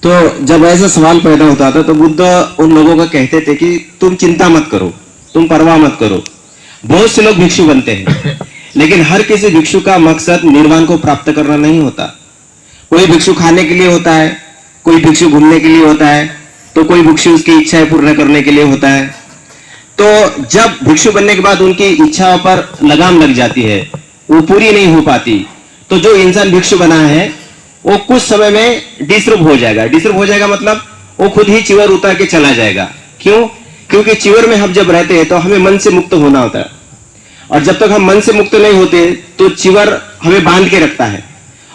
तो जब ऐसा सवाल पैदा होता था तो बुद्ध उन लोगों को कहते थे कि तुम चिंता मत करो, तुम परवाह मत करो। बहुत से लोग भिक्षु बनते हैं, लेकिन हर किसी भिक्षु का मकसद निर्वाण को प्राप्त करना नहीं होता। कोई भिक्षु खाने के लिए होता है, कोई भिक्षु घूमने के लिए होता है, तो कोई भिक्षु उसकी इच्छाएं पूर्ण करने के लिए होता है। तो जब भिक्षु बनने के बाद उनकी इच्छाओं पर लगाम लग जाती है, वो पूरी नहीं हो पाती, तो जो इंसान भिक्षु बना है वो कुछ समय में डिसरूप हो जाएगा। डिसरूप हो जाएगा मतलब वो खुद ही चिवर उतार के चला जाएगा। क्यों? क्योंकि चिवर में हम जब रहते हैं तो हमें मन से मुक्त होना होता है, और जब तक हम मन से मुक्त नहीं होते तो चिवर हमें बांध के रखता है,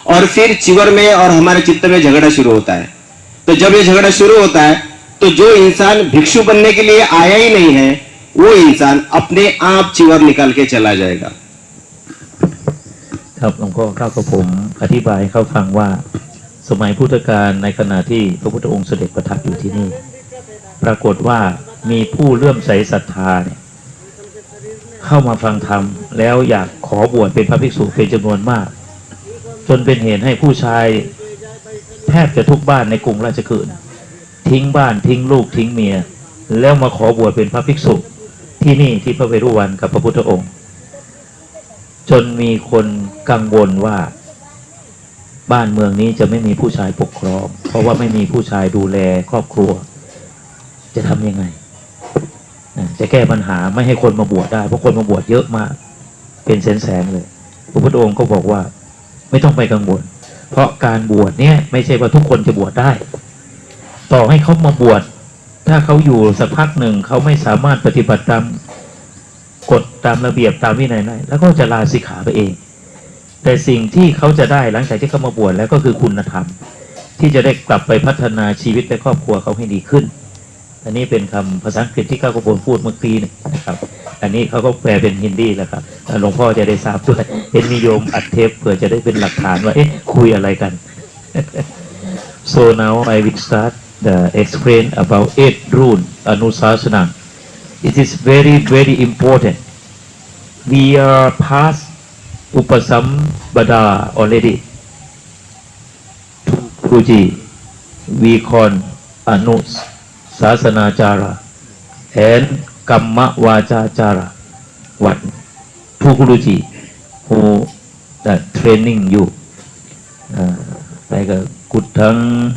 और फिर चिवर में और हमारे चित्त में झगड़ा शुरू होता है। तो जब ये झगड़ा शुरू होता है तो जो इंसान भिक्षु बनने के लिए आया ही नहीं है, वो इंसान अपने आप चिवर निकाल के चला जाएगा। ครับหลวงพ่อครับกับผมอธิบายให้เขาฟังว่าสมัยพุทธกาลในขณะที่พระพุทธองค์เสด็จประทับอยู่ที่นี่ปรากฏว่ามีผู้เลื่อมใสศรัทธาเนี่ยเข้ามาฟังธรรมแล้วอยากขอบวชเป็นพระภิกษุเป็นจำนวนมากจนเป็นเหตุให้ผู้ชายแทบจะทุกบ้านในกรุงราชคฤห์ทิ้งบ้านทิ้งลูกทิ้งเมียแล้วมาขอบวชเป็นพระภิกษุที่นี่ที่พระเวรุวันกับพระพุทธองค์จนมีคนกังวลว่าบ้านเมืองนี้จะไม่มีผู้ชายปกครองเพราะว่าไม่มีผู้ชายดูแลครอบครัวจะทำยังไงจะแก้ปัญหาไม่ให้คนมาบวชได้เพราะคนมาบวชเยอะมากเป็นแสนๆเลยพระพุทธองค์ก็บอกว่าไม่ต้องไปกังวลเพราะการบวชเนี่ยไม่ใช่ว่าทุกคนจะบวชได้ต่อให้เขามาบวชถ้าเขาอยู่สักพักหนึ่งเขาไม่สามารถปฏิบัติตามกฎตามระเบียบตามวินัยได้แล้วก็จะลาสิกขาไปเองแต่สิ่งที่เขาจะได้หลังจากที่เขามาบวชแล้วก็คือคุณธรรมที่จะได้กลับไปพัฒนาชีวิตและครอบครัวเขาให้ดีขึ้นอันนี้เป็นคำภาษาอังกฤษที่ก้าวกระบวนพูดเมื่อกี้นะครับอันนี้เขาก็แปลเป็นฮินดีแล้วครับหลวงพ่อจะได้ทราบด้วยเป็นนิยมอัดเทปเพื่อจะได้เป็นหลักฐานว่าเอ๊ะคุยอะไรกัน so now I will start the explain about 8 rule Anusasana. It is very very important. We are past Upasambada already. Guruji, we call Anus Sasanachara and Kamma Vachachara. What? Two Guruji who training you. Like a Kutang,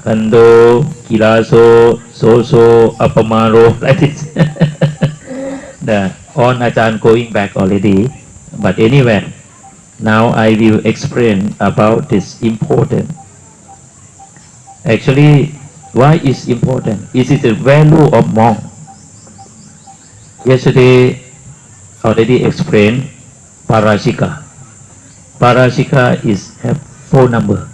Kando, Kilaso, Soso, Apamaro, like this. All Ajahn going back already, but anyway, now I will explain about this important. Actually, why is important? It is the value of monk. Yesterday, already explained Parashika. Parashika is have 4 number.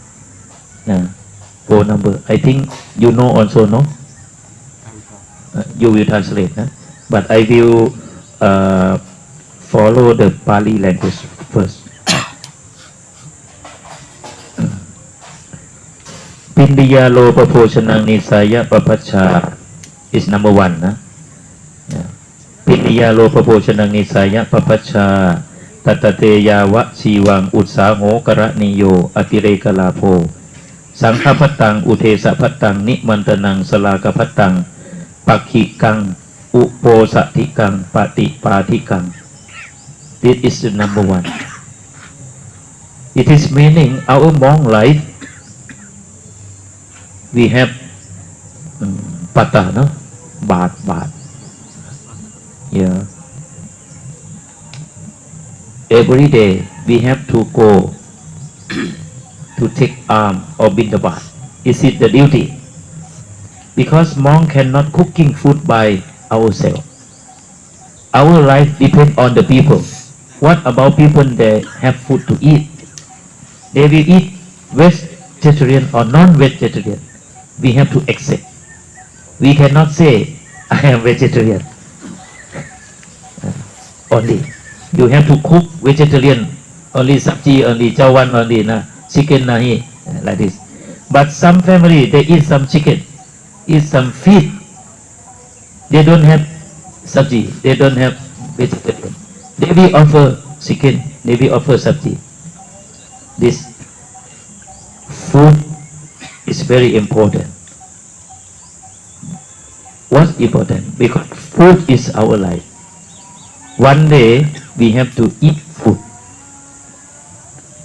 4 number. I think you know also, no? You will translate, but I will follow the Pali language first. Pindiya lopa poshanang nisaya papacha is number 1. Pindiya lopa poshanang nisaya papacha tatate yawa siwang utsaho karaniyo atireka lapo sangkapatang utesapatang nimantanang salakapatang pakikang uposatikang patipatikang. This is the number 1. It is meaning our monk life we have pata, no? Bath. Yeah. Every day we have to go to take alms or bindabat. Is it the duty? Because monk cannot cooking food by ourselves. Our life depends on the people. What about people that have food to eat? They will eat vegetarian or non-vegetarian. We have to accept. We cannot say I am vegetarian. Only you have to cook vegetarian. Only sabji, only chawan, only chicken nahi, like this. But some family they eat some chicken, eat some feed. They don't have sabji, they don't have vegetarian. They will offer chicken, they will offer sabji. This food is is very important. What's important? Because food is our life. One day we have to eat food.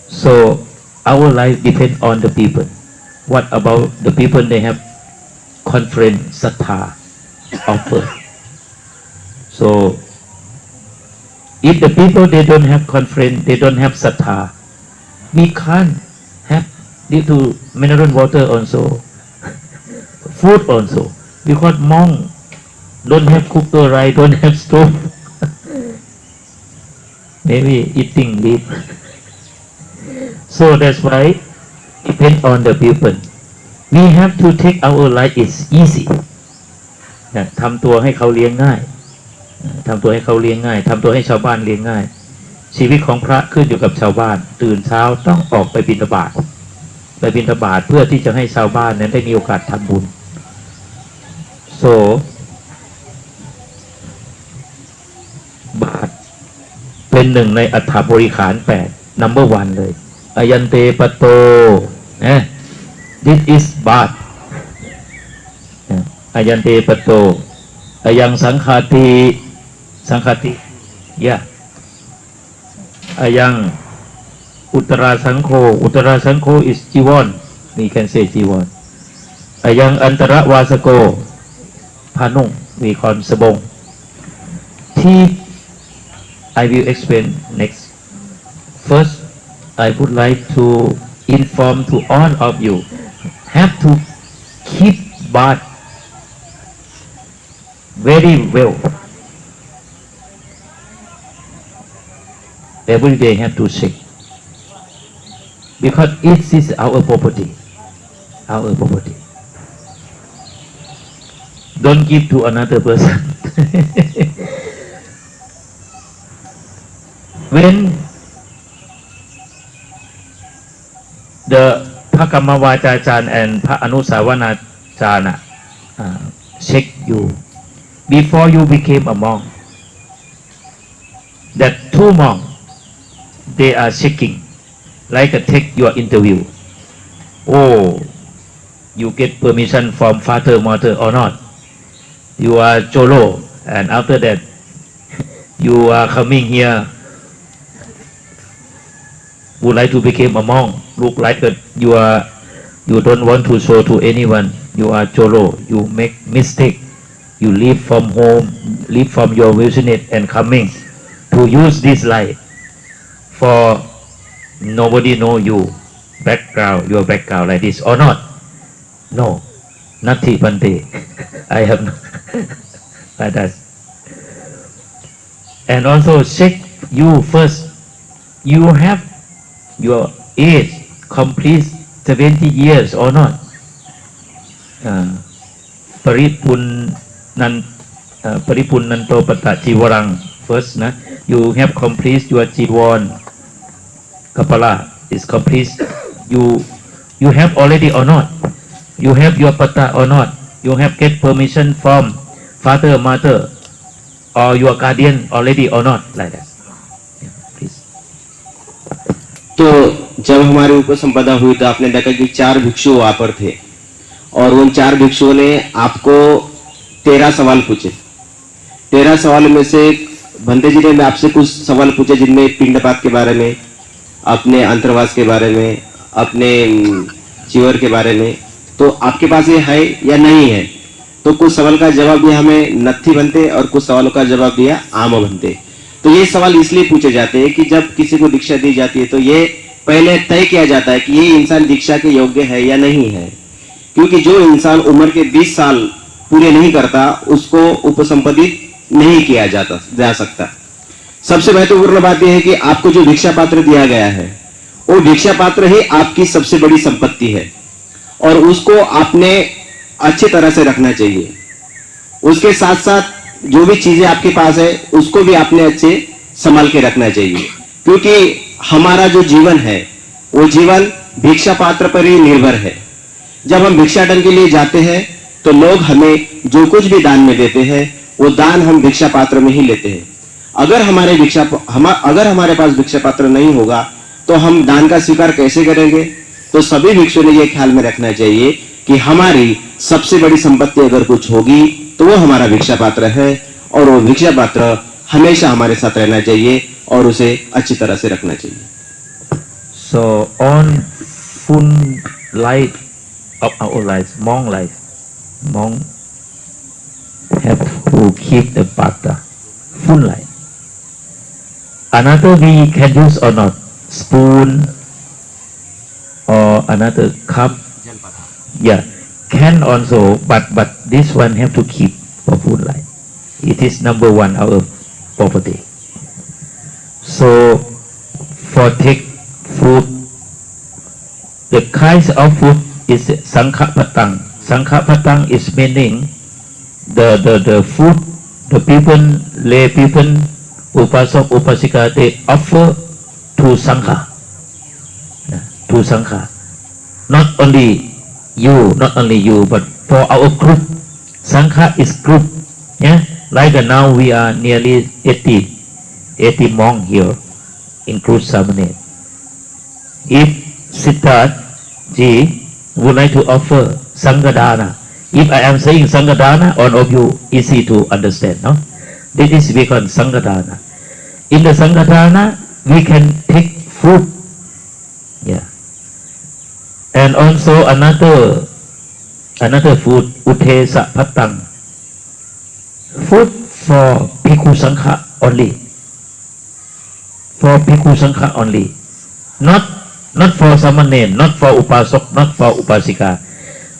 So our life depends on the people. What about the people? They have conference sattha offer. So if the people they don't have conference, they don't have sattha, we can't have due to mineral water also, food also. Because monk don't have cooker, right? Don't have stove. Maybe eating leaf. So that's why depend on the people. We have to take our life is easy. นะทำตัวให้เขาเลี้ยงง่ายทำตัวให้เขาเลี้ยงง่ายทำตัวให้ชาวบ้านเลี้ยงง่าย ชีวิตของพระขึ้นอยู่กับชาวบ้าน ตื่นเช้าต้องออกไปบิณฑบาตเพื่อที่จะให้ชาวบ้านนั้นได้มีโอกาสทำบุญ so บาตรเป็นหนึ่งในอัฏฐบริขาร8 number 1เลยอายันเตปโตนะ this is บาตรอายันเตปโตอายังสังฆาติยะอายังอุตราสังโฆ is จีวร we can say จีวรอายังอันตรวาสโกผ้านุ่ง we call สบงที่ I will explain next. First, I would like to inform to all of you have to keep bath very well. Every day have to check because it is our property. Don't give to another person. When the Pakamavajachan and Pa Anusavanachana check you before you became a monk, that 2 monks they are checking like take your interview. Oh, you get permission from father, mother or not? You are Cholo, and after that you are coming here. Would like to become a monk. Look like that you don't want to show to anyone. You are Cholo. You make mistake. You leave from home, leave from your vicinity and coming to use this life for nobody know you your background like this or not. No, Nati Bante. I have no like that. And also check you first. You have your age complete 70 years or not. Paripunnanto Pata Jiwarang first na. You have complete your Jiwan Kapala is complete. You have already or not? You have your Pata or not? You have get permission from father, mother or your guardian already or not? Like that. Yeah, please. तो जब हमारी उपसंपदा हुई तो आपने देखा कि 4 भिक्षु वहां पर थे और उन 4 भिक्षुओं ने आपको 13 सवाल पूछे। 13 सवाल में से भंते जी ने आपसे कुछ सवाल पूछे जिनमें पिंडपात के बारे में, अपने अंतर्वास के बारे में, अपने चिवर के बारे में। तो आपके पास ये है या नहीं है? तो कुछ सवाल का जवाब दिया हमें नत्थी बनते और कुछ सवालों का जवाब दिया आम बनते। तो ये सवाल इसलिए पूछे जाते हैं कि जब किसी को दीक्षा दी जाती है तो ये पहले तय किया जाता है कि ये इंसान दीक्षा के योग्य है या नहीं है, क्योंकि जो इंसान उम्र के 20 साल पूरे नहीं करता उसको उपसंपदित नहीं किया जा सकता। सबसे महत्वपूर्ण बात यह है कि आपको जो भिक्षा पात्र दिया गया है वो भिक्षा पात्र ही आपकी सबसे बड़ी संपत्ति है और उसको आपने अच्छी तरह से रखना चाहिए। उसके साथ साथ जो भी चीजें आपके पास है उसको भी आपने अच्छे संभाल के रखना चाहिए, क्योंकि हमारा जो जीवन है वो जीवन भिक्षा पात्र पर ही निर्भर है। जब हम भिक्षाटन के लिए जाते हैं तो लोग हमें जो कुछ भी दान में देते हैं वो दान हम भिक्षा पात्र में ही लेते हैं। अगर हमारे पास भिक्षा पात्र नहीं होगा तो हम दान का स्वीकार कैसे करेंगे? तो सभी भिक्षुओं ने ये ख्याल में रखना चाहिए कि हमारी सबसे बड़ी संपत्ति अगर कुछ होगी तो वो हमारा भिक्षा पात्र है, और वो भिक्षा पात्र हमेशा हमारे साथ रहना चाहिए और उसे अच्छी तरह से रखना चाहिए। So on full life of our lives, monk have to keep the pata full life. Another we can use or not, spoon or another cup. Yeah, can also, but this one have to keep for full life. It is number one our property. So for take food, the kinds of food is sangha patang. Sangha patang is meaning the food the people, lay people, upasok upasika, they offer to sangha. To sangha. Not only you, but for our group. Sangha is group. Yeah, like now we are nearly 80 monks here, include Samanate. If Siddharth ji would like to offer Sangadana, if I am saying Sangadana, all of you easy to understand, no? This is we call Sangadana. In the Sangadana, we can take food. Yeah. And also another food, Utesa Patang. Food for Bhikkhu Sangha only. For Bhikkhu Sangha only. Not for Samanene, not for Upasok, not for Upasika.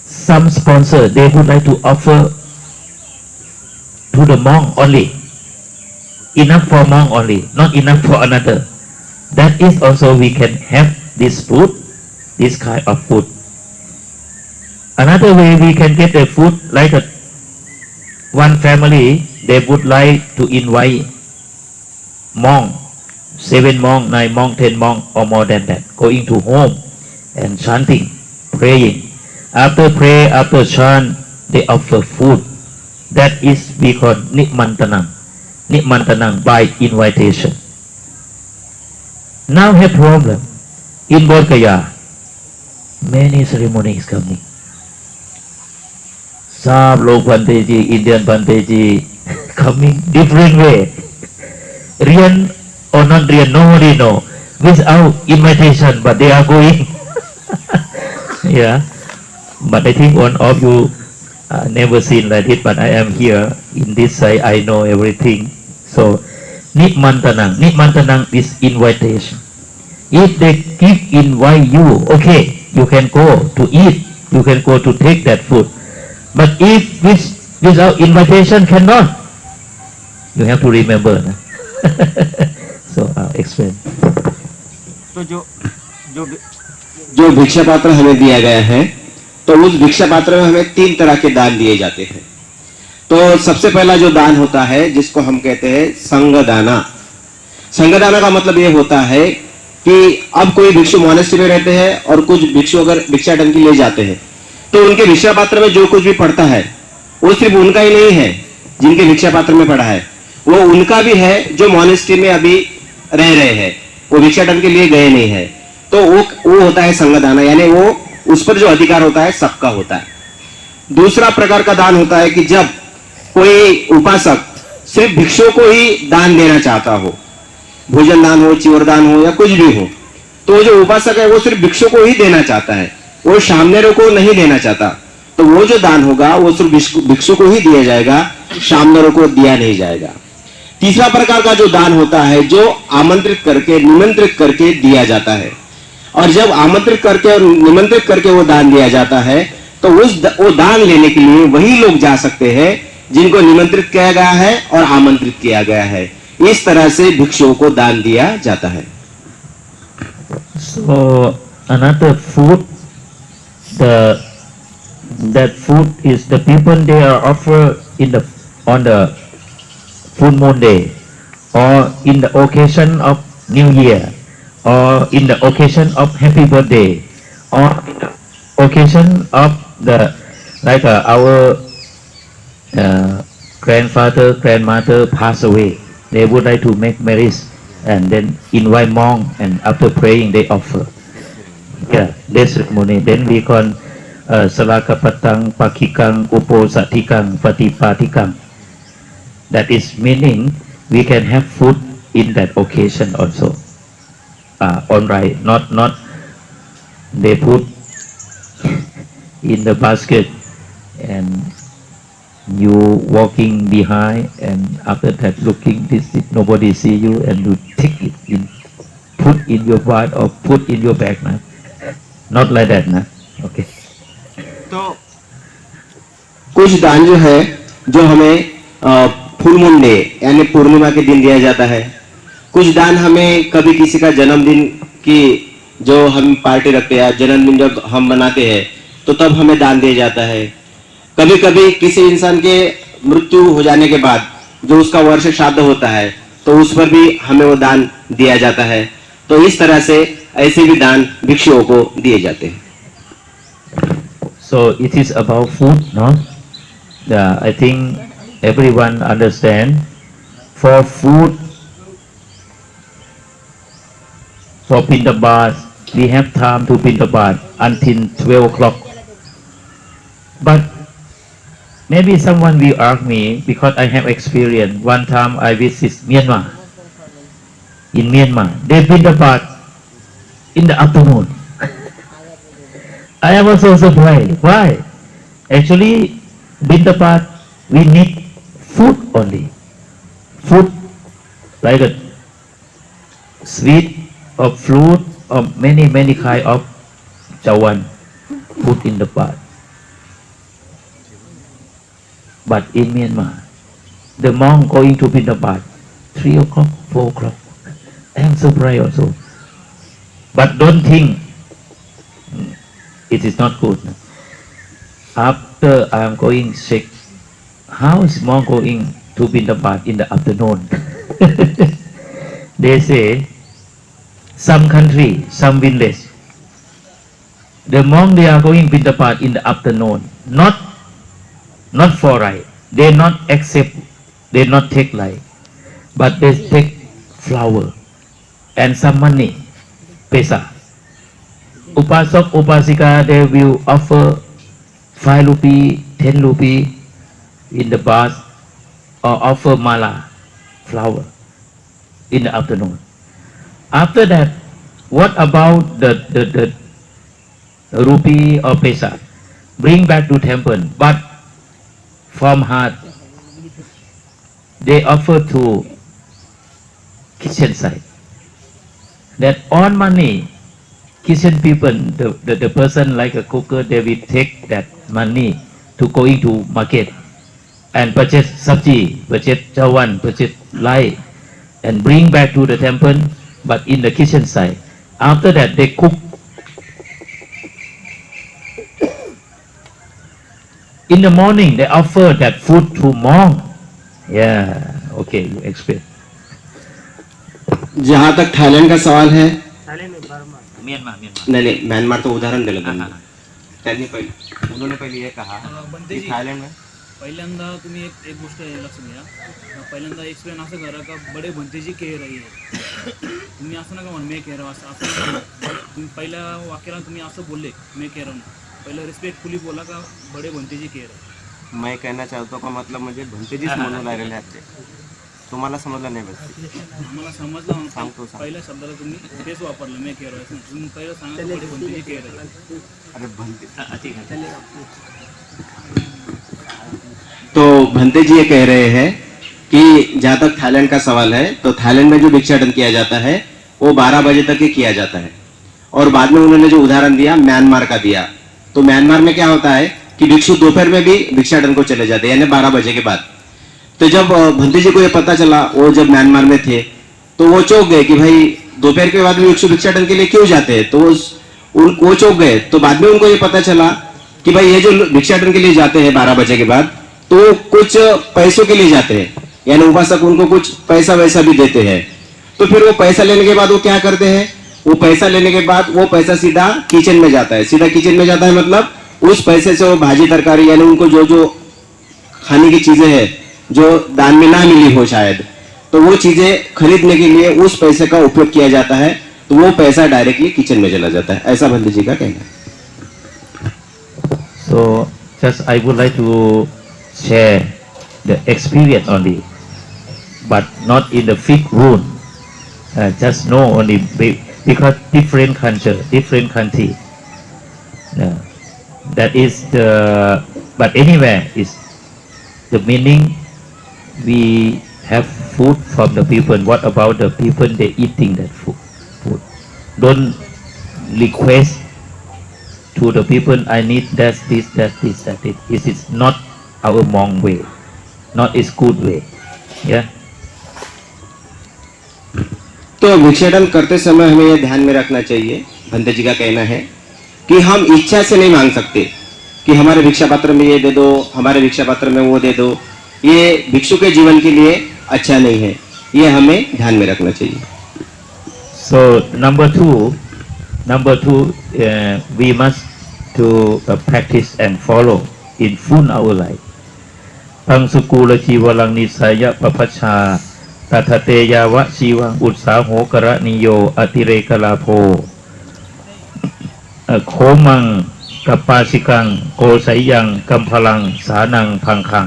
Some sponsor, they would like to offer to the monk only. Enough for monk only, not enough for another. That is also we can have this food, this kind of food. Another way we can get the food, like one family, they would like to invite monk, 7 monk, 9 monk, 10 monk, or more than that, going to home and chanting, praying. After pray, after chant, they offer food. That is we call Nimantanang. Nimantanang by invitation. Now have problem. In Bodh Gaya, many ceremonies coming. Some Lok Banteji, Indian Banteji coming different way. Rian or not Rian, nobody know. Without invitation, but they are going. Yeah. But I think one of you never seen like it, but I am here in this side, I know everything. So, Nimantanang. Nimantanang is invitation. If they invite you, okay, you can go to eat, you can go to take that food. But if without invitation cannot, you have to remember. So I'll explain. तो जो भिक्षा पात्र हमें दिया गया है, तो उस भिक्षा पात्र में हमें 3 तरह के दान दिए जाते हैं। तो सबसे पहला जो दान होता है, जिसको हम कहते हैं संगदाना। संगदाना का मतलब ये होता है कि अब कोई भिक्षु मोनेस्ट्री में रहते हैं और कुछ भिक्षु अगर भिक्षाटन की ले जाते हैं, तो उनके भिक्षा पात्र में जो कुछ भी पड़ता है वो सिर्फ उनका ही नहीं है। जिनके भिक्षा पात्र में पड़ा है वो उनका भी है, जो मोनेस्ट्री में अभी रह रहे हैं, वो भिक्षाटन के लिए गए नहीं है। तो वो होता है संगदाना, यानी वो उस पर जो अधिकार होता है सबका होता है। दूसरा प्रकार का दान होता है कि जब कोई उपासक सिर्फ भिक्षुओं को ही दान देना चाहता हो, भोजन दान हो, चिवर दान हो या कुछ भी हो, तो जो उपासक है वो सिर्फ भिक्षुओं को ही देना चाहता है, वो सामनेरों को नहीं देना चाहता, तो वो जो दान होगा वो सिर्फ भिक्षु को ही दिया जाएगा, सामनेरों को दिया नहीं जाएगा। तीसरा प्रकार का जो दान होता है, जो आमंत्रित करके निमंत्रित करके दिया जाता है, और जब आमंत्रित करके और निमंत्रित करके वो दान दिया जाता है, तो वो दान लेने के लिए वही लोग जा सकते हैं जिनको निमंत्रित किया गया है और आमंत्रित किया गया है। इस तरह से भिक्षुओं को दान दिया जाता है। So another food, that food is the people they are offered on the full moon day, or in the occasion of New Year, or in the occasion of happy birthday, or in the occasion of our grandfather, grandmother passed away. They would like to make marriage and then invite monk, and after praying they offer. Yeah, this ceremony. Then we call salakapatang pakikang uposatikang patipatikang. That is meaning we can have food in that occasion also. On right, not they put in the basket and you walking behind and after that looking this nobody see you and you take it in, put in your bag or put in your bag, na? Not like that, na? Okay. तो कुछ दान जो है जो हमें full moon day यानी पूर्णिमा के दिन दिया जाता है। कुछ दान हमें कभी किसी का जन्मदिन की जो हम पार्टी रखते हैं, जन्मदिन जब हम मनाते हैं तो तब हमें दान दिया जाता है। कभी कभी किसी इंसान के मृत्यु हो जाने के बाद जो उसका वर्ष श्राद्ध होता है तो उस पर भी हमें वो दान दिया जाता है। तो इस तरह से ऐसे भी दान भिक्षुओं को दिए जाते हैं। So it is about food, no? I think everyone understand. For food, for Pindabat, we have time to Pindabat until 12 o'clock. But maybe someone will ask me, because I have experience. One time I visit Myanmar. In Myanmar, they Pindabat in the afternoon. I was so surprised. Why? Actually, Bindabat, we need food only. Food like a sweet or fruit or many kind of chawan put in the pot. But in Myanmar, the monk going to Bindabat 3 o'clock, 4 o'clock. I am surprised also. But don't think it is not good. After I am going sick, how is monk going to Bindabat in the afternoon? They say, some country, some village, the monk they are going Bindabat in the afternoon, not for right. They not accept, they not take light, but they take flower and some money, pesa. Upasok, upasika, they will offer 5 rupee, 10 rupee in the bus or offer mala, flower, in the afternoon. After that, what about the rupee or pesa? Bring back to temple, but from heart, they offer to kitchen side. That all money, kitchen people, the person like a cooker, they will take that money to go into market and purchase sabji, purchase chawan, purchase lai, and bring back to the temple, but in the kitchen side. After that, they cook. In the morning, they offer that food to monk. Yeah, okay, you explain. जहाँ तक Thailand का सवाल है, Myanmar नहीं Myanmar तो उदाहरण दिलं त्यांनी. त्यांनी उन्होंने पहिले हे कहा की थायलंड में पहिल्यांदा तुम्ही एक गोष्ट लक्षात घ्या. पहिल्यांदा एक्सप्लेन असं करा का बडे भंतेजी केर आहे. तुम्ही असं नका म्हणा मे केर असं तुम्ही पहिल्या वाक्याला तुम्ही असं बोलले मे केर पहिलं रिस्पेक्टफुली बोला का बडे भंतेजी केर. मैं कहना चाहतो का मतलब म्हणजे भंतेजीच म्हणून राहिलेले आहेत ते. तुम्हाला समजलं नाही बस. आम्हाला समजलं सांगतो. पहिल्या शब्दाला तुम्ही तेच वापरलं मे केर असं तुम्ही पहिलं सांगा बडे भंतेजी केर आहे. अरे भंते ठीक है. तो भंते जी ये कह रहे हैं कि जहाँ तक थाईलैंड का सवाल है तो थाईलैंड में जो भिक्षाटन किया जाता है वो 12 बजे तक ही किया जाता है. और बाद में उन्होंने जो उदाहरण दिया म्यांमार का दिया, तो म्यांमार में क्या होता है कि भिक्षु दोपहर में भी भिक्षाटन को चले जाते हैं यानी 12 बजे के बाद. तो जब भंते जी को ये पता चला, वो जब म्यांमार में थे तो वो चौंक गए कि भाई दोपहर के बाद भिक्षु भिक्षाटन के लिए क्यों जाते हैं. तो वो चौंक गए. तो बाद में उनको ये पता चला कि भाई ये जो भिक्षाटन के लिए जाते हैं 12 बजे के बाद तो कुछ पैसों के लिए जाते हैं, यानी उपासक उनको कुछ पैसा वैसा भी देते हैं. तो फिर वो पैसा लेने के बाद वो क्या करते हैं, वो पैसा लेने के बाद वो पैसा सीधा किचन में जाता है. सीधा किचन में जाता है मतलब उस पैसे से वो भाजी तरकारी यानी उनको जो जो खाने की चीजें हैं जो दान में ना मिली हो शायद, तो वो चीजें खरीदने के लिए उस पैसे का उपयोग किया जाता है. तो वो पैसा डायरेक्टली किचन में चला जाता है. ऐसा भंते जी का कहना है. So just I would like to share the experience only, but not in the fixed rule. Just know only because different culture, different country. Yeah. That is the, but anywhere is the meaning. We have food from the people. What about the people they eating that food? Don't request to the people. I need that, this, that, this, that. It is not our Hmong way, not its good way. Yeah. तो भिक्षाटन करते समय हमें यह ध्यान में रखना चाहिए, भंते जी का कहना है कि हम इच्छा से नहीं मांग सकते कि हमारे भिक्षा पात्र में ये दे दो, हमारे भिक्षा पात्र में वो दे दो। ये भिक्षु के जीवन के लिए अच्छा नहीं है, ये हमें ध्यान में रखना चाहिए। So number two, we must to practice and follow in full our life. พังสุกูลชีวลังนิสัยปปัชชาตถเตยาวะชีวังอุตสาโหกระนิโยอติเรกลาโภโคมังกัปปาสิกังโกไสยังกัมพลังสานังพังคัง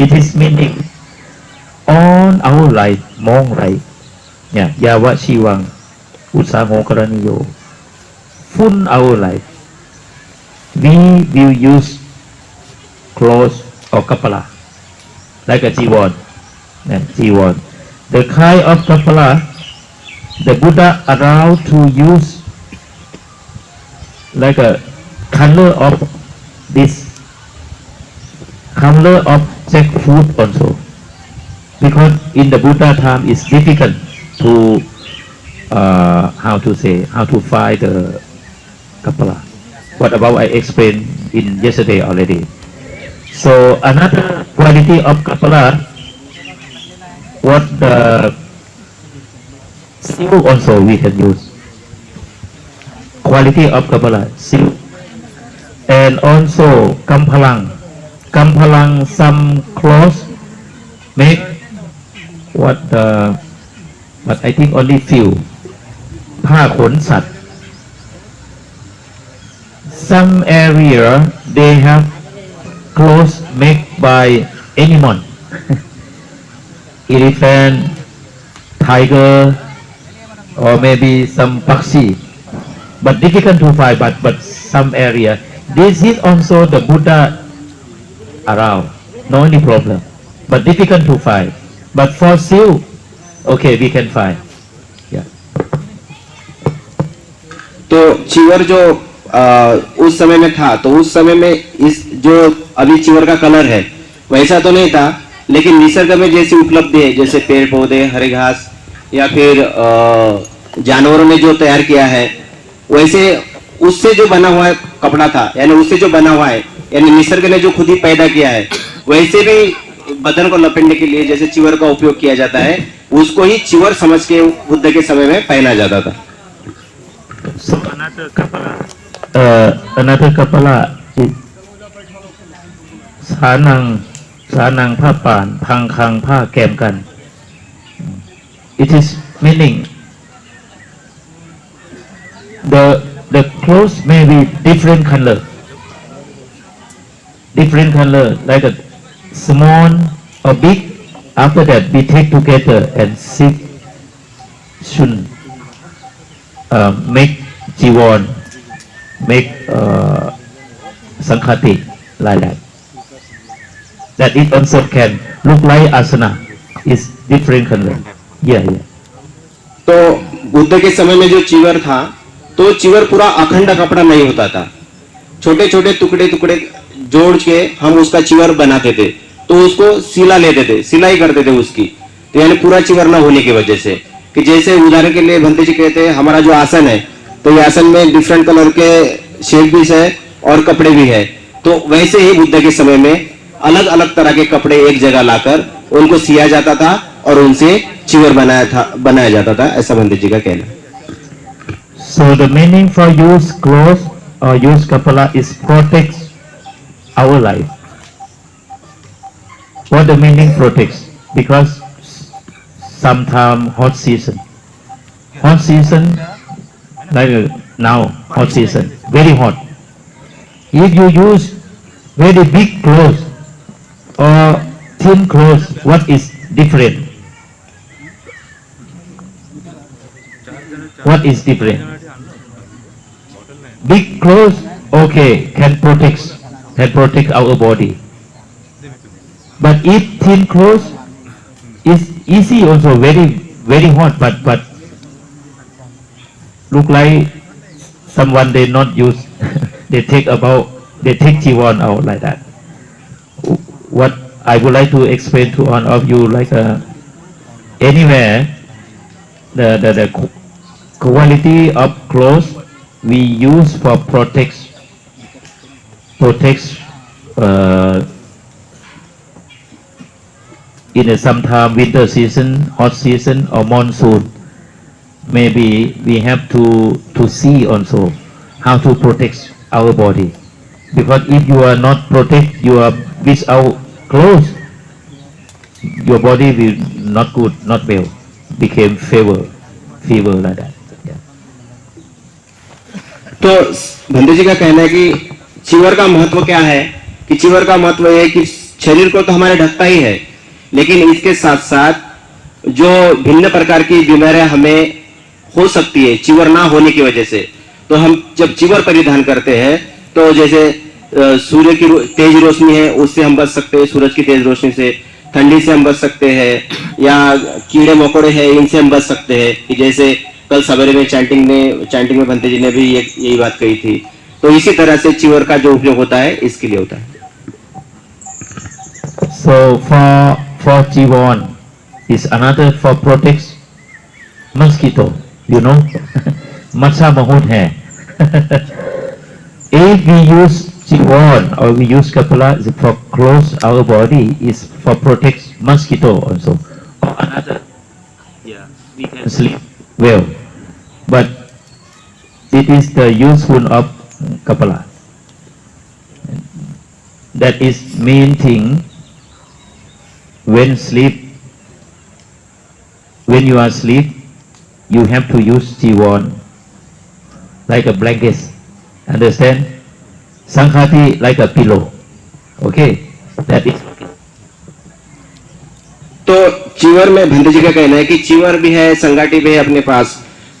It is meaning on our life มองไรเนี่ยยาวะชีวังอุตสาโหกระนิโย full our life we will use clothes or kapala like a jiwon. Jiwon. The kind of kapala the Buddha allowed to use like a color of this color of jackfruit also, because in the Buddha time it's difficult to how to find the kapala. What about I explained in yesterday already. So another quality of kapala, what the silk also we can use. Quality of kapala, silk, and also kampalang. Kampalang, some clothes make but I think only few. ผ้าขนสัตว์ Some area they have clothes made by animal, elephant, tiger, or maybe some paksi, but difficult to find. But some area, this is also the Buddha around, no any problem, but difficult to find. But for silk, okay, we can find. Yeah. तो चिवर जो उस समय में था, तो उस समय में इस जो अभी चिवर का कलर है वैसा तो नहीं था, लेकिन निसर्ग में जैसी उपलब्धि है, जैसे पेड़ पौधे, हरे घास या फिर जानवरों ने जो तैयार किया है, वैसे उससे जो बना हुआ कपड़ा था, यानी उससे जो बना हुआ है, यानी निसर्ग ने जो खुद ही पैदा किया है, वैसे भी बदन को लपेटने के लिए जैसे चिवर का उपयोग किया जाता है, उसको ही चिवर समझ के बुद्ध के समय में पहना जाता था। So another kapala is สานังผ้าป่านพังคังผ้าแกมกัน It is meaning the clothes may be different color like a small or big. After that we take together and sit shun make jiwon, make sankhati like that. That it also can look like asana. Is different color. Yeah. तो बुद्ध के समय में जो चिवर था, तो चिवर पूरा अखंड कपड़ा नहीं होता था, छोटे छोटे टुकड़े टुकड़े जोड़ के हम उसका चिवर बनाते थे, तो उसको सिला लेते थे, सिलाई करते थे उसकी, तो यानी पूरा चिवर ना होने की वजह से, कि जैसे उदाहरण के लिए भंते जी कहते हैं हमारा जो आसन है, तो ये आसन में डिफरेंट कलर के शेप भी है और कपड़े भी है, तो वैसे ही बुद्ध के समय में अलग अलग तरह के कपड़े एक जगह लाकर उनको सिया जाता था और उनसे चिवर बनाया जाता था, ऐसा भंते जी का कहना। So the meaning for use clothes or use kapala is protects our life. What the meaning protects? Because sometime hot season like now hot season, very hot. If you use very big clothes or thin clothes, what is different? What is different? Big clothes, okay, can protect our body. But if thin clothes, is easy also, very hot, but look like someone they not use. they take Jiwon out like that. What I would like to explain to all of you, like anywhere the quality of clothes we use for protect in a sometime winter season, hot season, or monsoon. Maybe we have to see also how to protect our body, because if you are not protect, you are without clothes, your body will not good, not well, became fever like that. Yeah. तो भंते जी का कहना है कि चिवर का महत्व क्या है, कि चिवर का महत्व यह है कि शरीर को तो हमारे ढकता ही है, लेकिन इसके साथ साथ जो भिन्न प्रकार की बीमारियां हमें हो सकती है चिवर ना होने की वजह से, तो हम जब चिवर परिधान करते हैं तो जैसे सूर्य की तेज रोशनी है उससे हम बच सकते हैं, सूरज की तेज रोशनी से, ठंडी से हम बच सकते हैं, या कीड़े मकोड़े हैं इनसे हम बच सकते हैं, कि जैसे कल सवेरे में चैंटिंग में भंते जी ने भी यही बात कही थी। तो इसी तरह से चिवर का जो उपयोग होता है इसके लिए होता है। So for Jiwon is another for protects mosquito, you know, matcha mahut hai. If we use Jiwon or we use Kapala for close our body, is for protects mosquito also. Or another, yeah, we can sleep well, but it is the useful of Kapala. That is main thing. When you are asleep, you have to use Jiwon like a blanket. Understand? Sanghati like a pillow. Okay? That is okay. तो चिवर में भंते जी का कहना है कि चिवर भी है, संगाटी भी है अपने पास।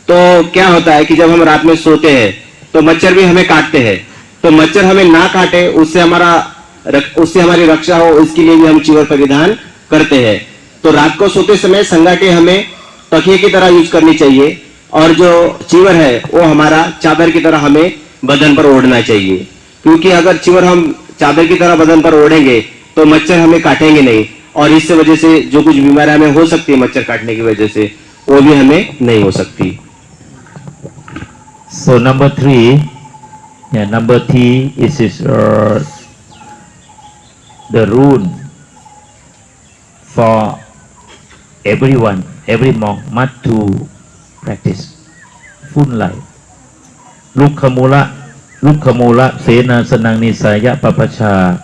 तो क्या होता है कि जब हम रात में सोते हैं तो मच्छर भी हमें काटते हैं, तो मच्छर हमें ना काटे, उससे हमारी रक्षा हो, इसके लिए भी हम चिवर परिधान करते हैं। तो रात को सोते समय संगाटी हमें तकिए की तरह यूज करनी चाहिए, और जो चिवर है वो हमारा चादर की तरह हमें बदन पर ओढ़ना चाहिए, क्योंकि अगर चिवर हम चादर की तरह बदन पर ओढ़ेंगे तो मच्छर हमें काटेंगे नहीं, और इस वजह से जो कुछ बीमारियां हमें हो सकती है मच्छर काटने की वजह से, वो भी हमें नहीं हो सकती। So number 3 is the rule for everyone, every monk must to practice full life. Lukhamula sena senang nisaya papacha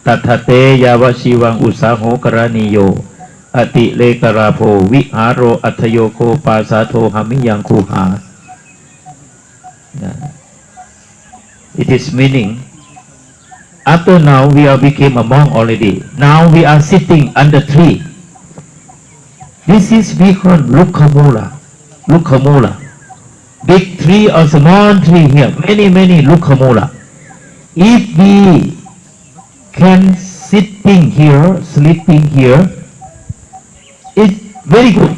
tathate yawa siwang usaho karaniyo ati lekarapo viharo atayoko pasato hamiyang kuha. It is meaning, after now we are became a monk already. Now we are sitting under tree. This is we call Lukhamula. Big tree or small tree here. Many Lukhamula. If we can sitting here, sleeping here, it's very good.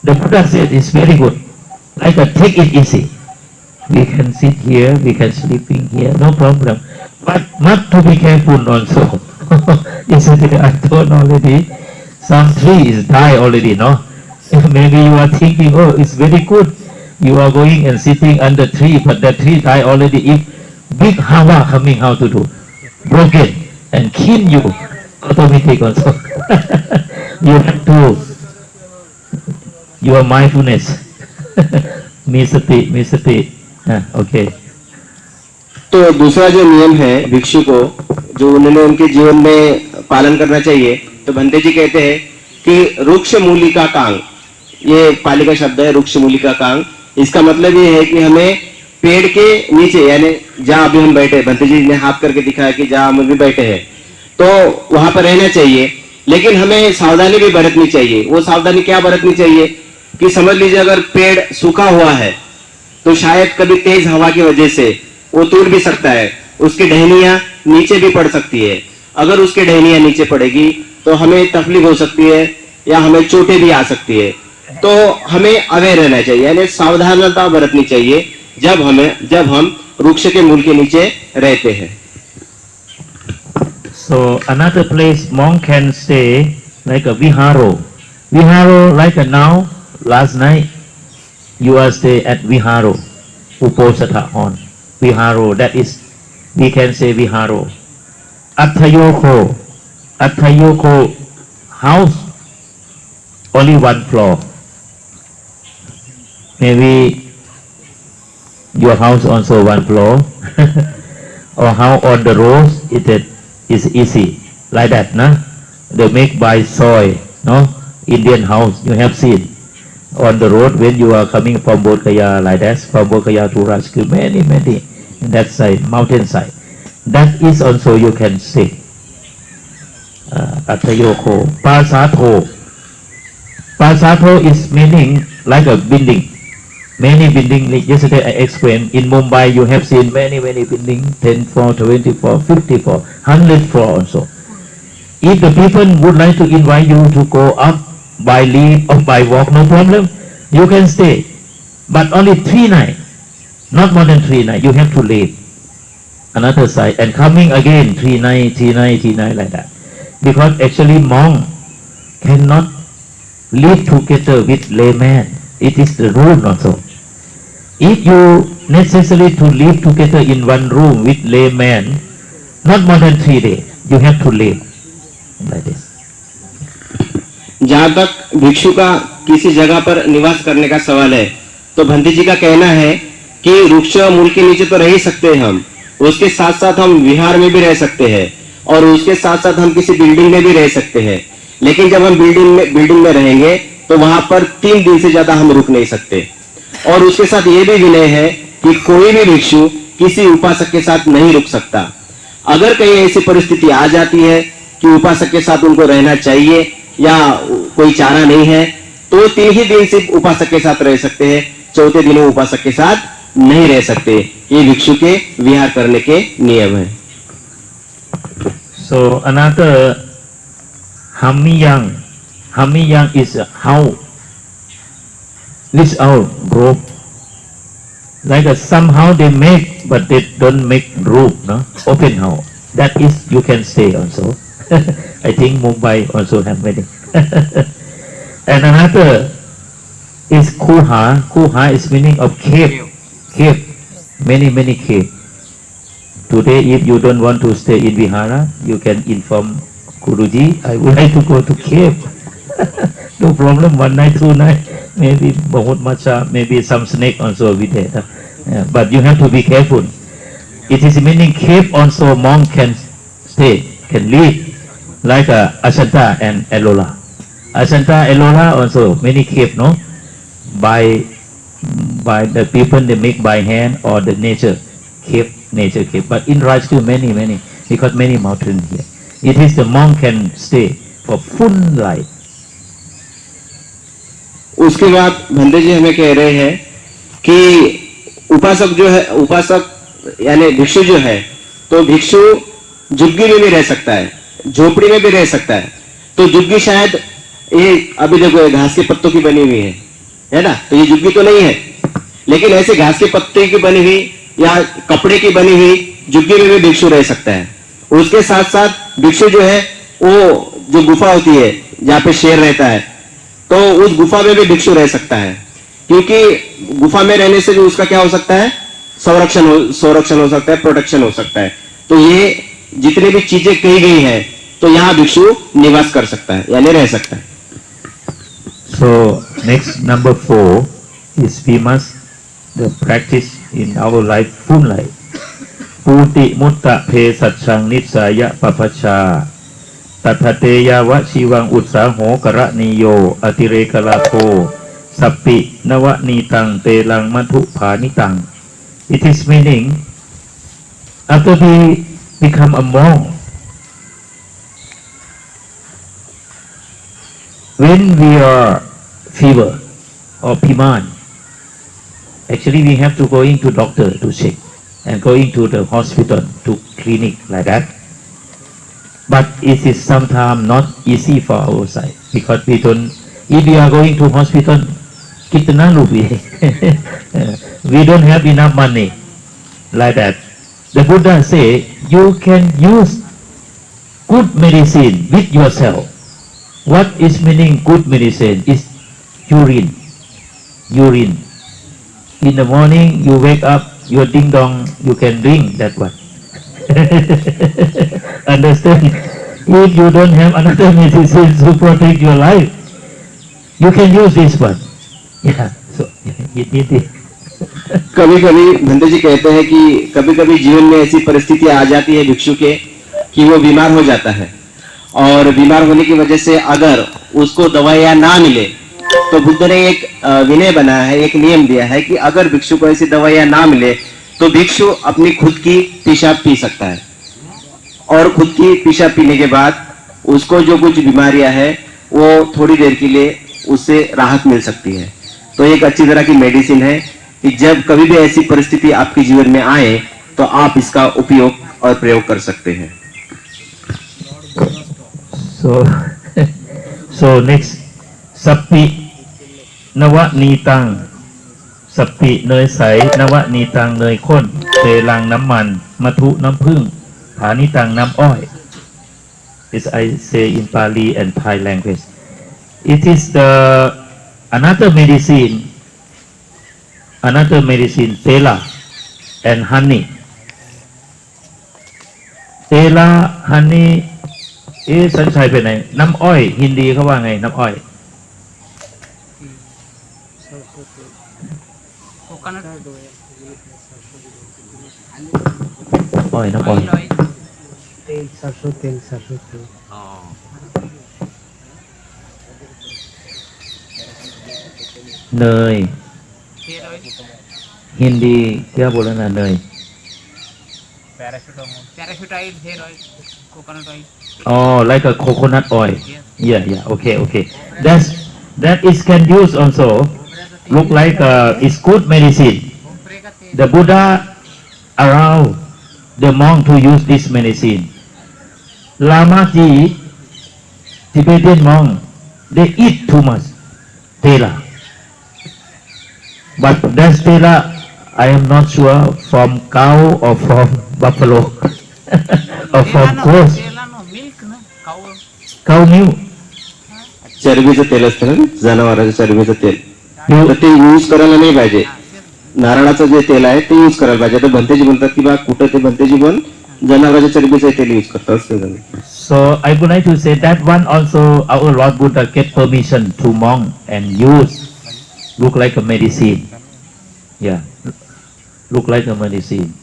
The Buddha said it's very good. Like take it easy. We can sit here, we can sleeping here, no problem. But not to be careful also. Yesterday I told already, some tree is die already, no? Maybe you are thinking, oh, it's very good. You are going and sitting under tree, but the tree die already. If big hawa coming, how to do? Broken and kill you, automatic also. You have to, your mindfulness. Misati. Okay. तो दूसरा जो नियम है भिक्षु को, जो उन्होंने उनके जीवन में पालन करना चाहिए, तो भंते जी कहते हैं कि रुक्ष मूली का कांग, ये पाली का शब्द है, रुक्ष मूली का कांग। इसका मतलब ये है कि हमें पेड़ के नीचे, यानी जहां अभी हम बैठे, भंते जी ने हाथ करके दिखाया कि जहां हम अभी बैठे हैं, तो वहां पर रहना चाहिए। लेकिन हमें सावधानी भी बरतनी चाहिए। वो सावधानी क्या बरतनी चाहिए कि समझ लीजिए अगर पेड़ सूखा हुआ है तो शायद कभी तेज हवा की वजह से वो टूट भी सकता है, उसकी टहनियां नीचे भी पड़ सकती है। अगर उसकी टहनियां नीचे पड़ेगी तो हमें तकलीफ हो सकती है या हमें चोटें भी आ सकती है। तो हमें अवेयर रहना चाहिए, यानी सावधानता बरतनी चाहिए जब हम वृक्ष के मूल के नीचे रहते हैं। So another place monk can stay like a viharo. Viharo like a now last night you are stay at viharo. Uposatha on viharo, that is we can say viharo. Attayoko house only one floor. Maybe your house also one floor or how on the road it is easy like that, no? They make by soil, no? Indian house you have seen on the road when you are coming from Bodh Gaya like that, from Bodh Gaya to Rajgir, many in that side, mountain side. That is also you can see. Attayoko, Pasato is meaning like a building. Many building, like yesterday I explained, in Mumbai you have seen many building, 10 floor, 20 floor, 50 floor, 100 floor also. If the people would like to invite you to go up by lift or by walk, no problem, you can stay. But only 3 nights, not more than 3 nights, you have to leave another side and coming again 3 nights like that. Because actually monk cannot live together with layman. It is the rule also. If you necessary to live together in one room with layman, not more than 3 days, you have to live like this. जहां तक भिक्षु का किसी जगह पर निवास करने का सवाल है, तो भंती जी का कहना है कि वृक्ष मूल के नीचे तो रह ही सकते हैं हम, उसके साथ साथ हम विहार में भी रह सकते हैं और उसके साथ साथ हम किसी बिल्डिंग में भी रह सकते हैं। लेकिन जब हम बिल्डिंग में रहेंगे तो वहां पर 3 दिन से ज्यादा हम रुक नहीं सकते। और उसके साथ ये भी विनय है कि कोई भी भिक्षु किसी उपासक के साथ नहीं रुक सकता। अगर कहीं ऐसी परिस्थिति आ जाती है कि उपासक के साथ उनको रहना चाहिए या कोई चारा नहीं है, तो 3 ही दिन सिर्फ उपासक के साथ रह सकते हैं, चौथे दिन उपासक के साथ नहीं रह सकते। ये भिक्षु के विहार करने के नियम है। So another Hamiyang is a house. This out group. Like somehow they make, but they don't make roof, no? Open house. That is you can stay also. I think Mumbai also have many. And another is Kuha. Kuha is meaning of cave. Cave. Many cave. Today, if you don't want to stay in Vihara, you can inform Guruji, I would like to go to cave. No problem, 1 night, 2 night, maybe bahut macha, maybe some snake also will be there. Yeah, but you have to be careful. It is meaning cave also monk can stay, can live, like Asanta and Elola. Asanta, Elola also many cave, no? By the people they make by hand or the nature cave. But in Rajgir many, because many mountains here. It is the monk can stay for full life. उसके बाद भंते जी हमें कह रहे हैं कि उपासक यानी भिक्षु जो है, तो भिक्षु झुग्गी में भी रह सकता है, झोपड़ी में भी रह सकता है। तो झुग्गी शायद ये अभी देखो घास के पत्तों की बनी हुई है ना, तो ये झुग्गी तो नहीं है, लेकिन ऐसे घास के पत्ते की बनी हुई या कपड़े की बनी हुई झुग्गी में भी भिक्षु रह सकता है। उसके साथ साथ भिक्षु जो है वो जो गुफा होती है जहाँ पे शेर रहता है, तो उस गुफा में भी भिक्षु रह सकता है, क्योंकि गुफा में रहने से भी उसका क्या हो सकता है, संरक्षण हो सकता है, प्रोटेक्शन हो सकता है। तो ये जितनी भी चीजें कही गई है, तो यहाँ भिक्षु निवास कर सकता है यानी रह सकता है। So next number 4 is we must the practice in our life full life. Puti mutta pe satchang nitsaya papacha tathateya wa shivang utsaho karaniyo atirekalato sappi nawa nitang telang mathu panitang It is meaning after we become a monk, when we are fever or piman, actually we have to go into doctor to check and go into the hospital to clinic like that. But it is sometimes not easy for our side because we don't. If we are going to hospital, kitna rupi, we don't have enough money like that. The Buddha say you can use good medicine with yourself. What is meaning good medicine? Is urine. Urine. In the morning you wake up, your ding dong, you can drink that one. Understand? If you don't have another medicine to protect your life, you can use this one. Yeah. So it. कभी कभी भंते जी कहते हैं कि कभी कभी जीवन में ऐसी परिस्थिति आ जाती है भिक्षु के कि वो बीमार हो जाता है, और बीमार होने की वजह से अगर उसको दवाइयां ना मिले तो बुद्ध ने एक विनय बनाया है, एक नियम दिया है कि अगर भिक्षु को ऐसी दवाइयां ना मिले तो भिक्षु अपनी खुद की पेशाब पी सकता है, और खुद की पेशाब पीने के बाद उसको जो कुछ बीमारियां है वो थोड़ी देर के लिए उससे राहत मिल सकती है। तो एक अच्छी तरह की मेडिसिन है कि जब कभी भी ऐसी परिस्थिति आपके जीवन में आए तो आप इसका उपयोग और प्रयोग कर सकते हैं। So next, Sappi Nawa Nitang. Sappi เนยใส Nawa Nitang เนยข้น เตลังน้ำมัน มัทุน้ำผึ้ง ฐานิตังน้ำอ้อย This I say in Pali and Thai language. It is the another medicine, tela and honey. Tela, honey สัญชัยเป็นไงน้ำอ้อยฮินดีเขาว่าไงน้ำอ้อย อ้อยน้ำอ้อย तेल सरसों तेल เนยฮินดีเกี่ยวกับอะไรเนย Parachute oil, hair oil, coconut oil. Oh, like a coconut oil. Yes. Yeah. Okay. That is can use also. Look like it's good medicine. The Buddha allowed the monk to use this medicine. Lama Ji, Tibetan monk, they eat too much tela. But that tela, I am not sure from cow or from buffalo or from goat. Cow milk. चरबीचं तेल असतं ना, जनावरांचं चरबीचं तेल, तर ते use करायला नाही पाहिजे. नारळाचं जे तेल आहे ते यूज करायला पाहिजे. तर भंतेजी म्हणतात की बा कुठं ते भंतेजी पण जनावरांच्या चरबीचं तेल यूज करतात. So I would like to say that one also our Lord Buddha get permission to monk and use. Look like a medicine. Yeah, look like a medicine.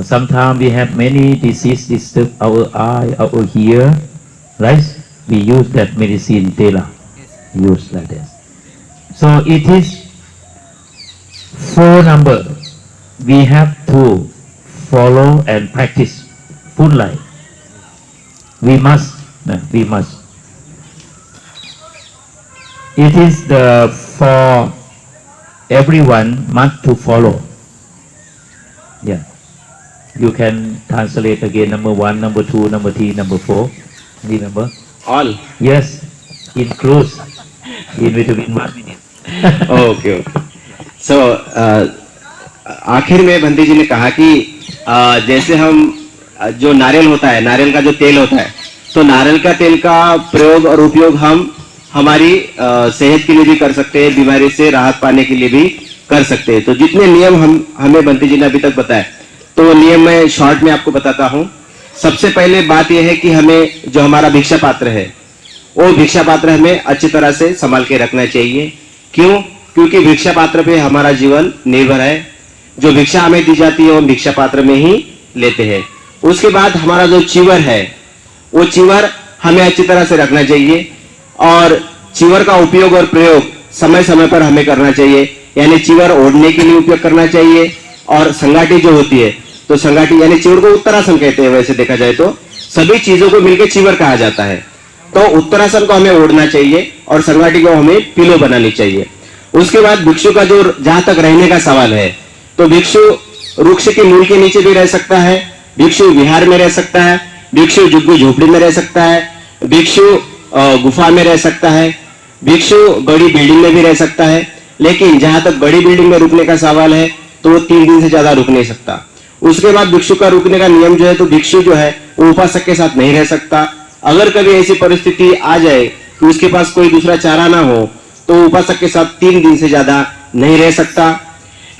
Sometimes we have many diseases disturb our eye, our ear, right? We use that medicine tela. Use like that. So it is 4 number. We have to follow and practice full life. We must. It is for everyone must to follow. Yeah. You can translate again number 1, number 2, number 3, number 4. Remember? All. Yes. Includes in between 1 minute. Okay. सो आखिर में भंते जी ने कहा कि जैसे हम जो नारियल होता है, नारियल का जो तेल होता है, तो नारियल का तेल का प्रयोग और उपयोग हम हमारी सेहत के लिए भी कर सकते हैं, बीमारी से राहत पाने के लिए भी कर सकते हैं. तो जितने नियम हमें भंते जी ने अभी तक बताया, तो वो नियम मैं शॉर्ट में आपको बताता हूँ. सबसे पहले बात यह है कि हमें जो हमारा भिक्षा पात्र है, वो भिक्षा पात्र हमें अच्छी तरह से संभाल के रखना चाहिए. क्यों? क्योंकि भिक्षा पात्र पे हमारा जीवन निर्भर है. जो भिक्षा हमें दी जाती है वो भिक्षा पात्र में ही लेते हैं. उसके बाद हमारा जो चिवर है, वो चिवर हमें अच्छी तरह से रखना चाहिए, और चिवर का उपयोग और प्रयोग समय समय पर हमें करना चाहिए. यानी चिवर ओढ़ने के लिए उपयोग करना चाहिए, और संगाटी जो होती है, तो संगाटी यानी चिवर को उत्तरासन कहते हैं, वैसे देखा जाए तो सभी चीजों को मिलकर चिवर कहा जाता है। तो उत्तरासन को हमें ओढ़ना चाहिए और संगाटी को हमें पिलो बनानी चाहिए। उसके बाद भिक्षु का जो जहां तक रहने का सवाल है, तो भिक्षु वृक्ष के मूल के नीचे भी रह सकता है, भिक्षु विहार में रह सकता है, भिक्षु झुग्गी झोपड़ी में रह सकता है, भिक्षु गुफा में रह सकता है, भिक्षु बड़ी बिल्डिंग में भी रह सकता है। लेकिन जहां तक बड़ी बिल्डिंग में रुकने का सवाल है, तो वो 3 दिन से ज्यादा रुक नहीं सकता। उसके बाद भिक्षु का रुकने का नियम जो है, तो भिक्षु जो है वो उपासक के साथ नहीं रह सकता। अगर कभी ऐसी परिस्थिति आ जाए कि उसके पास कोई दूसरा चारा ना हो, तो उपासक के साथ 3 दिन से ज्यादा नहीं रह सकता।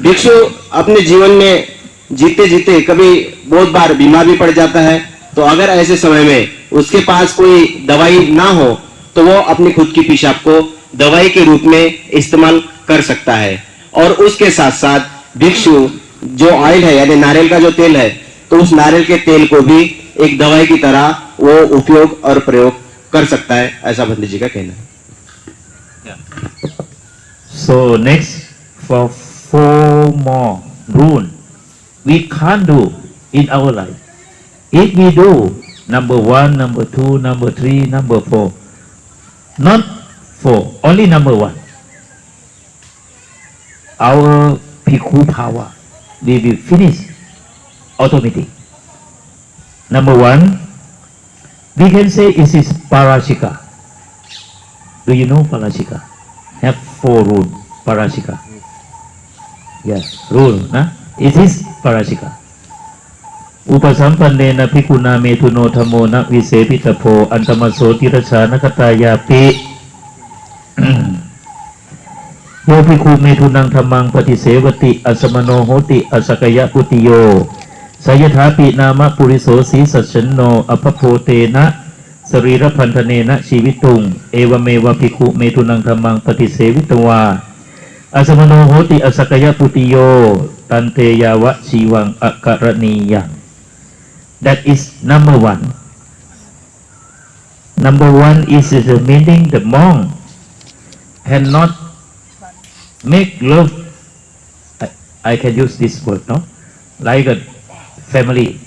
भिक्षु अपने जीवन में जीते जीते कभी बहुत बार बीमार भी पड़ जाता है, तो अगर ऐसे समय में उसके पास कोई दवाई ना हो, तो वो अपनी खुद की पेशाब को दवाई के रूप में इस्तेमाल कर सकता है। और उसके साथ साथ भिक्षु जो ऑयल है, यानी नारियल का जो तेल है, तो उस नारियल के तेल को भी एक दवाई की तरह वो उपयोग और प्रयोग कर सकता है, ऐसा पंडित जी का कहना है। So next, for 4 more rule we can't do in our life. If we do number 1, number 2, number 3, number 4, not 4, only number 1, our Bhikkhu power we will finish automatic. Number 1, we can say it is Parashika. Do you know Parashika? Have 4 rule Parashika. Yes, rule, na? It is Parashika. Upasampanena Bhikkhuna Metuno Dhammo na Visepitapo Antamaso Tirachana Katayapi. Yo Bhikkhu Metunang Dhammang Patisevati Asamano Hoti Asakaya Putiyo Sayathapi Nama Puriso Sisachanno Apapotena Sarira Pantanena Shivitung Evameva Bhikkhu Metunang Dhammang Patisevitwa Asamano Hoti Asakaya Putiyo Tante Yawa Siwang Akaraniyang. That is number 1. Number 1 is the meaning the monk cannot make love. I can use this word, no? Like a family,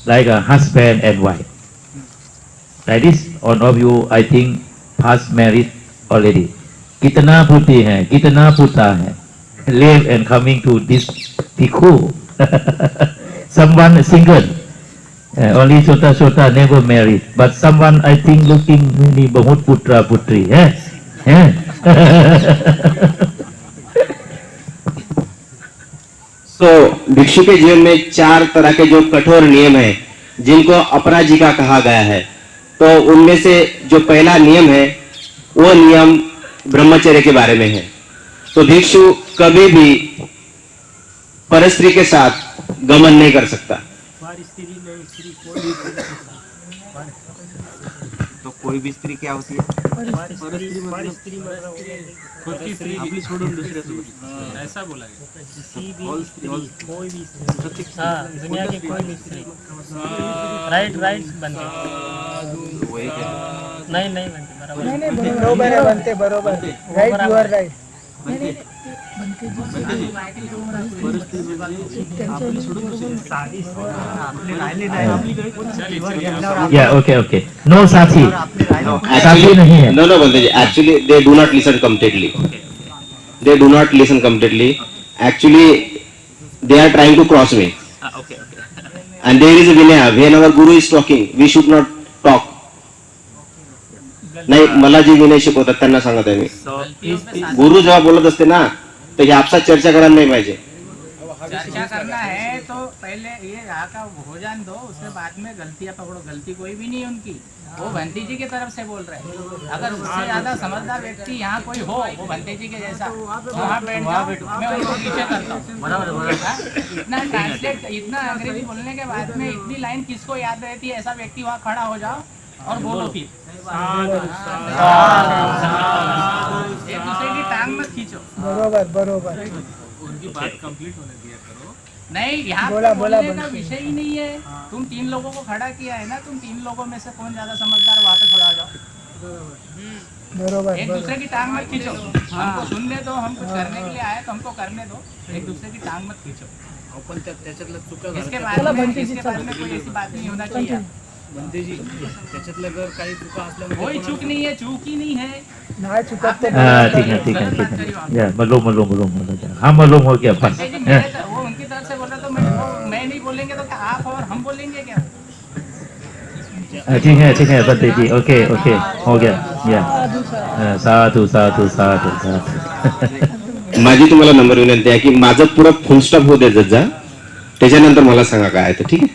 like a husband and wife. Like this, all of you, I think, past married already. कितना पुत्री है, कितना पुता है, live and coming to this bhikkhu. Someone single, only chota never married, but someone I think looking really bahut putra putri, तो भिक्षु के जीवन में 4 तरह के जो कठोर नियम है, जिनको अपराजिका कहा गया है, तो उनमें से जो पहला नियम है, वो नियम ब्रह्मचर्य के बारे में है। तो भिक्षु कभी भी परस्त्री के साथ गमन नहीं कर सकता। तो कोई भी स्त्री क्या होती है? ऐसा बोला दुनिया की कोई भी स्त्री राइट बनते वही नहीं बनते बरोबर बरोबर right you are right Yeah, okay. No साथी, साथी नहीं है. No, बोलते जी, actually they do not listen completely. They do not listen completely. Actually, they are trying to cross me. And there is a vinaya. When our guru is talking, we should not talk. नाही, मला जे विनय शिकवतात त्यांना सांगत आहे मी. गुरु जेव्हा बोलत असते ना, तर हे आपसात चर्चा करायला नाही पाहिजे. चर्चा करना है तो पहले ये यहाँ का हो जान दो, उसके बाद में गलतियाँ पकड़ो. गलती कोई भी नहीं है उनकी, वो भंती जी की तरफ से बोल रहे हैं. अगर उससे ज्यादा समझदार व्यक्ति यहाँ कोई हो, वो भंती जी के जैसा, वहाँ बैठ जाओ, मैं उनको पीछे करता हूँ. इतना ट्रांसलेट, इतना अंग्रेजी बोलने के बाद में इतनी लाइन किसको याद रहती है? ऐसा व्यक्ति वहाँ खड़ा हो जाओ और बोलो फिर. एक दूसरे की टांग मत खींचो. बरोबर उनकी बात कंप्लीट होने दिया करो. नहीं, यहाँ पे बोलने का विषय ही नहीं है. तुम 3 लोगों को खड़ा किया है ना, तुम 3 लोगों में से कौन ज्यादा समझदार, वहाँ पे खड़ा हो जाओ. बरोबर एक दूसरे की टांग मत खींचो, हमको सुनने दो, हम कुछ करने के लिए आए तो हमको करने दो, एक दूसरे की टांग मत खींचो। आपण त्याच्यातलं चुका इसके घडतात. बारे में कोई ऐसी बात नहीं होना चाहिए। बंतेजी त्याच्यातलं जर काही चुका असल्या कोई म्हणजे चूक नहीं है, चूक ही नहीं है। नाही चुकत ते ठीक है ठीक है ठीक है या मालूम हाँ मालूम हो गया बस जी, मेरे वो उनकी तरफ से बोला तो मैं नहीं बोलेंगे तो क्या आप और हम बोलेंगे क्या? ठीक है बंते जी ओके हो गया या साधु साधु साधु साधु माझी तुम्हाला नंबर विनंती आहे की माझं पुढं फुल स्टॉप होऊ देत जा, त्याच्यानंतर मला सांगा काय आहे ते. ठीक आहे.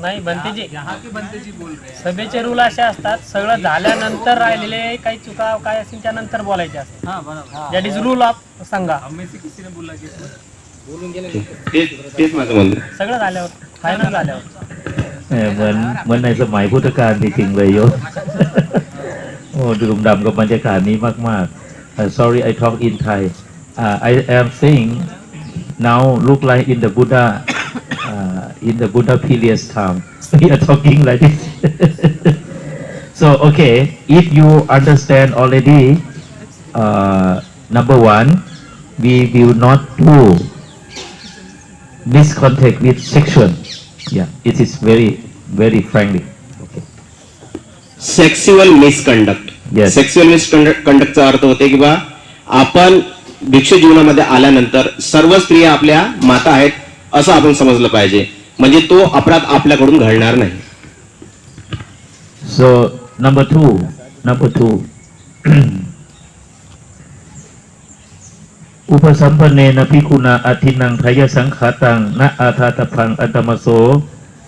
नाही बनतेजी यहाँ के बंतेजी बोल रहे हैं। सभेचे रूल असे असतात, सगळं झाल्यानंतर राहिलेले काही चुका काय असतील त्यानंतर बोलायचे असतात. हाँ बराबर। दॅट इज रूल ऑफ संघा. हम में से किसी ने बोला कि बोलून गेले तेच माझं म्हणणं आहे. सगळं झाल्यावर फायनल झाल्यावर เหมือนในสมัยพุทธกาลจริงๆเลยโยม โอ้ดื่มด่ำกับบรรยากาศนี้มากๆ sorry I talk in Thai I am saying now look like in the Buddha period time we are talking like this so okay if you understand already number one we will not do this contact with sexual yeah it is very frankly okay sexual misconduct. Yes. Sexual मिसकंडक्टचा अर्थ होते की बा आपण भिक्षू जीवनामध्ये आल्यानंतर सर्व स्त्रिया आपल्या माता आहेत असं आपण समजलं पाहिजे, म्हणजे तो अपराध आपल्याकडून घडणार नाही. so number two upasampanena bhikkhuna athinang thaya sangkhatang na athatapang atamaso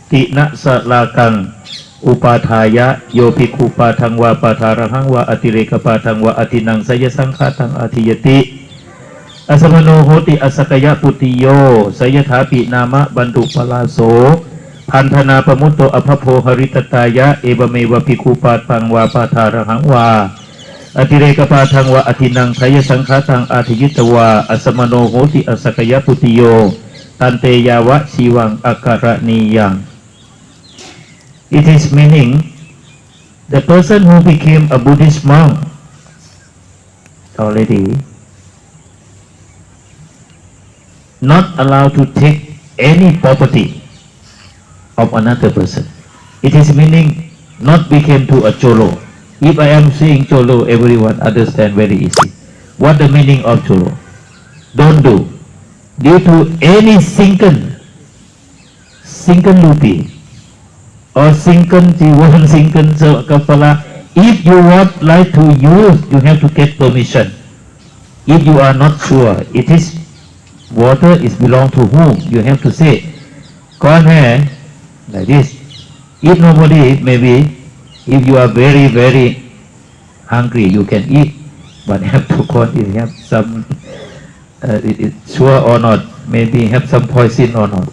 ti na salakang upathaya yo bhikkhu pathang wa patharahang wa atireka pathang wa atinang saya sangkhatang athiyati asamano hoti asakaya putiyo saya thapi nama bandu palasoพันธนาปมุตโตอภโพหริตตายะเอวเมวะภิกขุปาทังวาปาทาระหังวาอติเรกปาทังวาอธินังไทยสังฆาตังอาทิยิตวาอสมโนโหติอสกยปุติโยตันเตยาวะชีวังอาการณียัง It is meaning the person who became a Buddhist monk already not allowed to take any property of another person. It is meaning not became to a cholo. If I am saying cholo, everyone understand very easy. What the meaning of cholo? Don't do. Due to any single rupee or single jiwan, single kapala, if you want like to use, you have to get permission. If you are not sure, it is water is belong to whom, you have to say, "Kaun hai?" Like this. If nobody, maybe if you are very hungry, you can eat, but have to have some sure or not, maybe have some poison or not.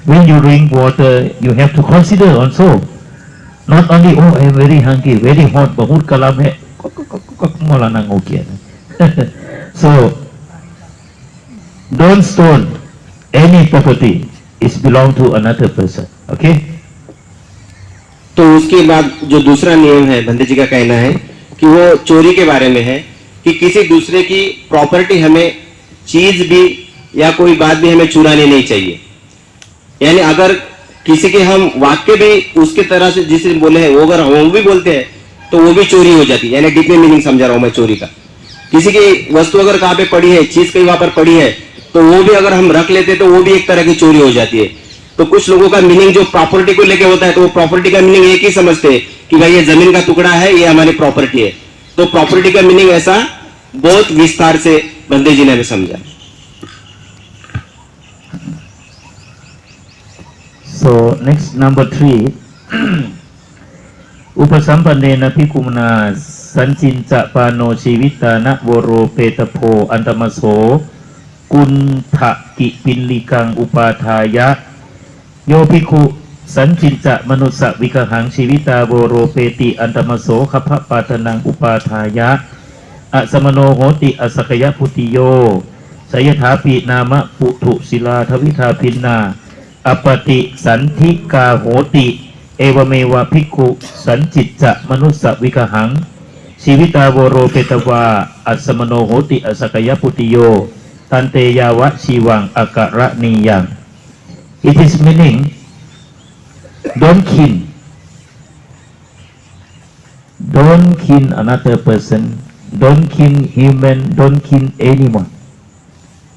When you drink water, you have to consider also. Not only I am very hungry, very hot, bahut kalam hai, molanang okay. So don't stone any property. Is belong to another person. Okay? तो उसके बाद जो दूसरा नियम है, बंदे जी का कहना है कि वो चोरी के बारे में है कि किसी दूसरे की प्रॉपर्टी हमें चीज भी या कोई बात भी हमें चुरानी नहीं चाहिए. यानी अगर किसी के हम वाक्य भी उसके तरह से जिसे बोले हैं वो अगर हम भी बोलते हैं तो वो भी चोरी हो जाती है. यानी डीपली मीनिंग समझा रहा हूं मैं चोरी का. किसी की वस्तु अगर कहाँ पे पड़ी है, चीज कहीं वहां पर पड़ी है, तो वो भी अगर हम रख लेते तो वो भी एक तरह की चोरी हो जाती है. तो कुछ लोगों का मीनिंग जो प्रॉपर्टी को लेके होता है, तो वो प्रॉपर्टी का मीनिंग एक ही समझते हैं कि भाई ये जमीन का टुकड़ा है, ये हमारी प्रॉपर्टी है. तो प्रॉपर्टी का मीनिंग ऐसा बहुत विस्तार से बंदे जी ने हमें समझा. So next number 3 Upasampanena bhikkhuna sancinca pano civitana voro petapo antamaso kuntha ki pinlikang upathaya yo bhikkhu sancinca manusa vikahang civita voro peti antamaso khapha patanang upathaya asamano hoti asakaya putiyo sayathapi nama putu sila thawitha pinna อปติสันธิกาโหติ เอวเมวะภิกขุสันจิตจะมนุสสวิกหังชีวิตาโวโรเปตวาอัสสมโนโหติอสกยปุติโยตันเตยาวะชีวังอากะระนียัง It is meaning don't kill another person, don't kill human, don't kill anyone.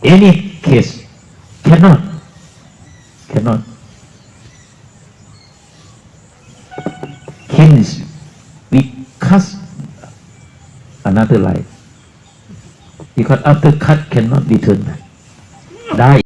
Any case cannot kills we cut another life because after cut cannot return back die